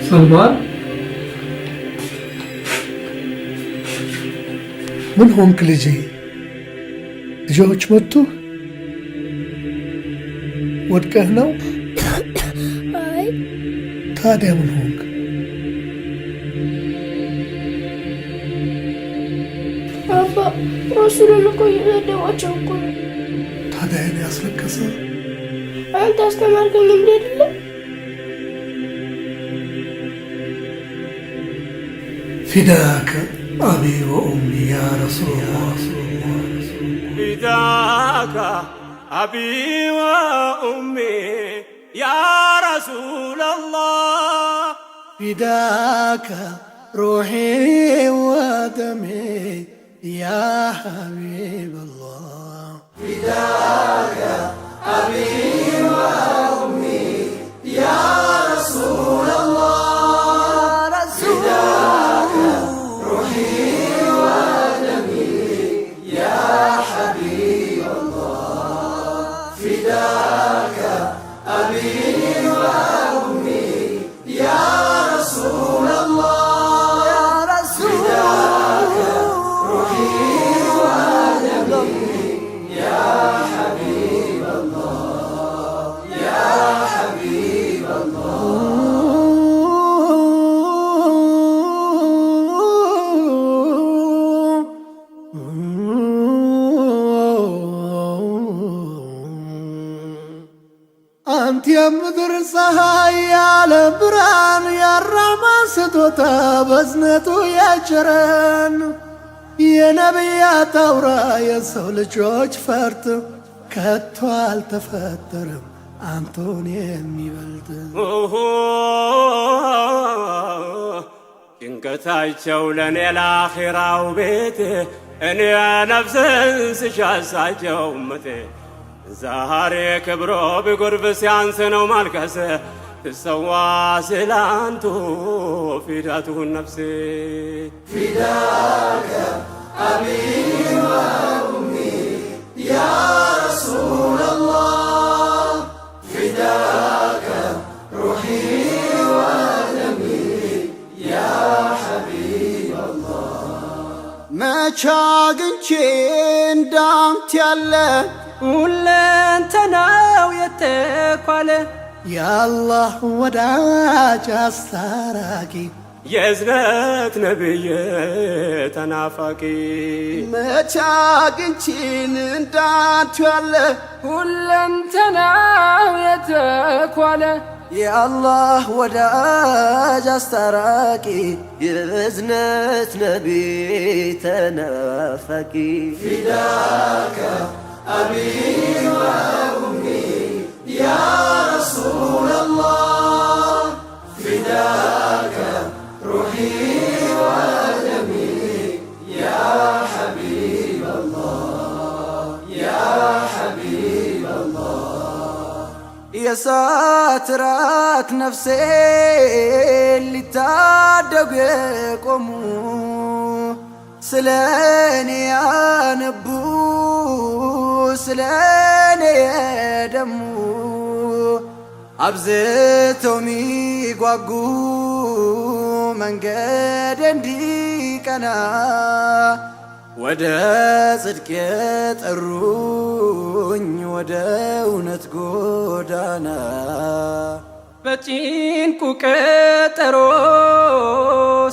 سلمان من هونك لجي ልጆች መጡ ወድቀህ ነው? አይ ታዲያ ምን ሆንክ? አባ ረሱልን እኮ እየሰደቧቸው እኮ ነው። ታዲያ እኔ ያስለቀሰ አንተ አስተማርከኝ እንዴ አይደለም? فداك أبي وأمي يا رسول الله فداك أبي وأمي يا رسول الله فداك روحي ودمي يا حبيب الله فداك أبي وأمي يا رسول الله አንተ የምድር ፀሐይ ያለ ብርሃን ያራማ ስጦታ በዝነቱ ያጭረን የነቢያት አውራ የሰው ልጆች ፈርጥ ከቶ አልተፈጠረም አንተን የሚበልጥ ጭንቀታቸው ለእኔ ለአኺራው ቤቴ እኔ ነፍስን ስሻሳቸው እመቴ ዛሬ ክብሮ ቢጎርፍ ሲያንስ ነው ማልቀስ ትሰዋ ስላንቱ ፊዳቱን ነፍሴ ፊዳከ አቢ ወኡሚ ያ ረሱለላህ ፊዳከ ሩሒ ወደሚ ያ ሐቢበላህ መቼ አግኝቼ እንዳንተ ያለ ሁለንተናው የተኳለ የአላህ ወዳጅ አስታራቂ የእዝነት ነብይ ተናፋቂ መቼ አግኝቼን እንዳንተ ያለ ሁለንተናው የተኳለ የአላህ ወዳጅ አስታራቂ የእዝነት ነቢይ ተናፋቂ ፊዳከ አቢ ወኡሚ ያ ረሱለላህ ፊዳከ ሩሒ ወደሚ ያ ሐቢበላህ ያ ሐቢበላህ የእሳት ራት ነፍሴ ሊታደጉ የቆሙ ስለኔ ያነቡ ስለኔ የደሙ አብዝተው ሚጓጉ መንገድ እንዲቀና ወደ ጽድቅ የጠሩኝ ወደ እውነት ጎዳና በጭንቁ ቀጠሮ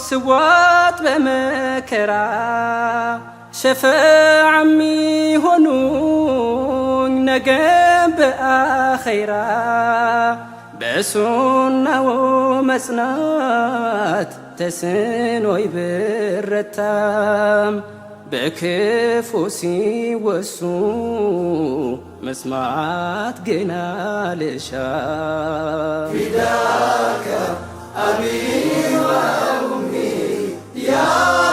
ስዋጥ በመከራ ሸፈዓ ሚሆኑኝ ነገም በአኸይራ በሱናው መጽናት ተስኖይ ብረታም በክፉ ሲወሱ መስማት ግን አልሻም ፊዳከ አቢ ወኡሚ ያ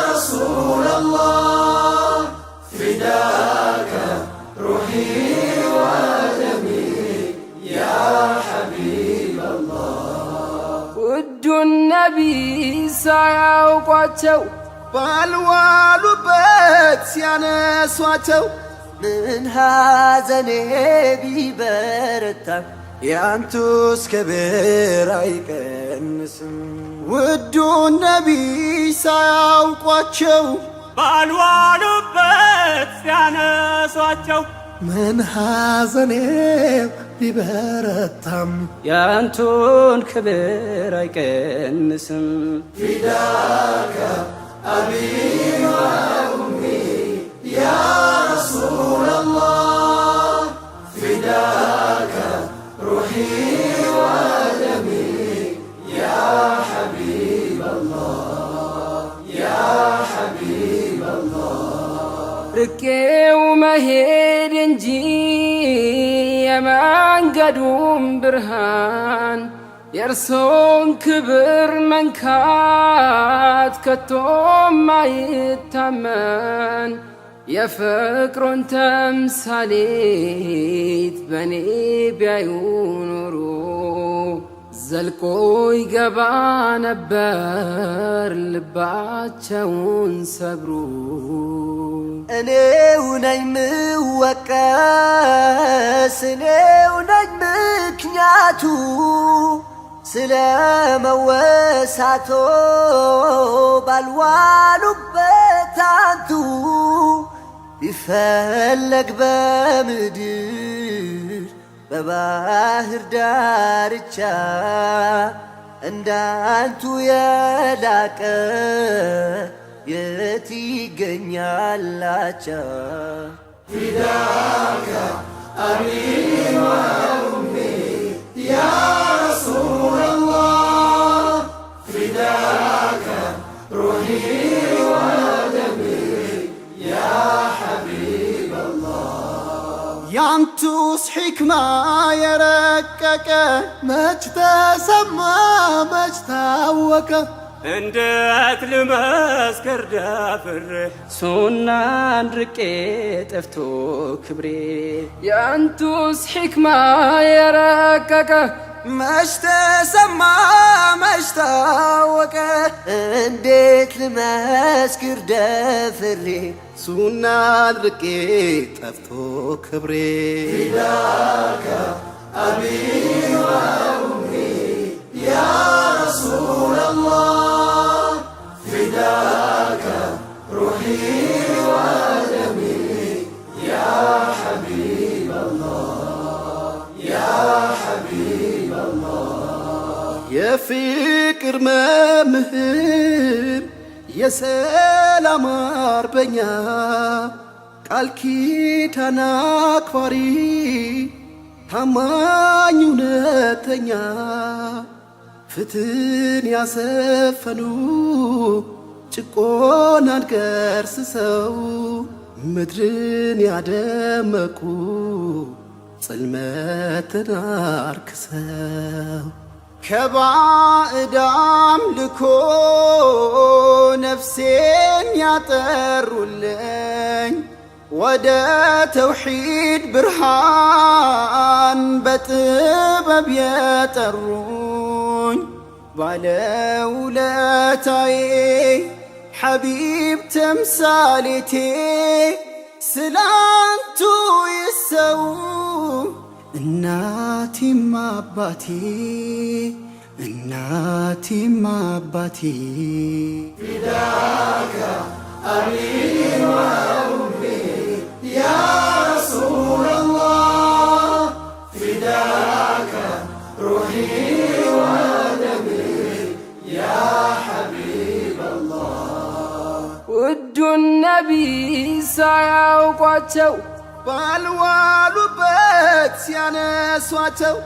ረሱለላህ ሳያውቋቸው ባልዋሉበት ሲያነሷቸው ምን ሐዘኔ ቢበረታም ያንቱስ ክብር አይቀንስም። ውዱን ነቢይ ሳያውቋቸው ባልዋሉበት ሲያነሷቸው ምን ሐዘኔ ቢበረታም ያንቱን ክብር አይቀንስም። ፊዳከ አቢ ወኡሚ ያ ረሱለላህ ፊዳከ ሩሒ ወደሚ ያ ሐቢበላህ ያ ሐቢበላህ ርቄው መሄድ እንጂ የመንገዱም ብርሃን የእርሶን ክብር መንካት ከቶም አይታመን። የፍቅሮን ተምሳሌት በኔ ቢያዩ ኖሮ ዘልቆ ይገባ ነበር ልባቸውን ሰብሩ። እኔው ነኝ ምወቀስ እኔው ነኝ ምክንያቱ ስለ መወሳቶ ባልዋሉበት አንቱ ቢፈለግ በምድር በባህር ዳርቻ እንዳንቱ የላቀ የት ይገኛላቻ? ፊዳከ አቢ ወኡሚ ያ ረሱለላህ ፊዳከ ሩሒ ወደሚ ያ ሐቢበላህ ያንቱስ ሕክማ የረቀቀ መች ተሰማ መች ታወቀ? እንዴት ልመስክር ደፍሬ ሱናን ርቄ ጠፍቶ ክብሬ ያንቱስ ሕክማ የረቀቀ መች ተሰማ መች ታወቀ? እንዴት ልመስክር ደፍሬ ሱናን ርቄ ጠፍቶ ክብሬ ፊዳከ አቢ ወኡሚ ያ ረሱለላህ ፊዳከ ሩሒ ወደሚ ያ ሐቢበላህ ያ ሐቢበላህ የፍቅር መምህር የሰላም አርበኛ ቃል ኪዳን አክባሪ ታማኝ እውነተኛ ፍትህን ያሰፈኑ ጭቆናን ገርስሰው ምድርን ያደመቁ ጽልመትን አርክሰው ከባዕድ አምልኮ ነፍሴን ያጠሩልኝ ወደ ተውሒድ ብርሃን በጥበብ የጠሩኝ ባለውለታዬ ሐቢብ ተምሳሌቴ ስላንቱ ይሰው እናቴም አባቴ እናቴም አባቴ ፊዳከ አቢ ወኡሚ ያ ረሱለላህ ፊዳከ ሩሒ ወደሚ ያ ሐቢበላህ ውዱን ነቢይ ሳያውቋቸው ባልዋሉበት ሲያነሷቸው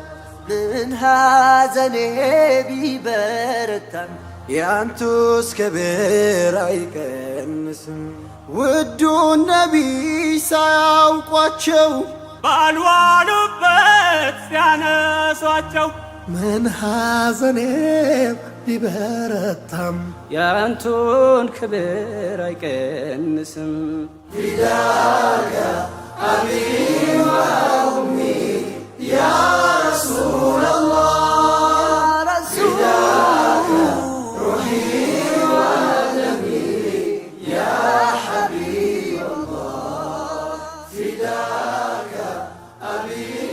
ምን ሐዘኔ ቢበረታም ያንቱስ ክብር አይቀንስም። ውዱን ነቢይ ሳያውቋቸው ባልዋሉበት ሲያነሷቸው ምን ሐዘኔ ቢበረታም ያንቱን ክብር አይቀንስም። ፊዳከ አቢ ወኡሚ ያ ረሱለላህ ፊዳከ ሩሒ ወደሚ ፊዳከ አቢይ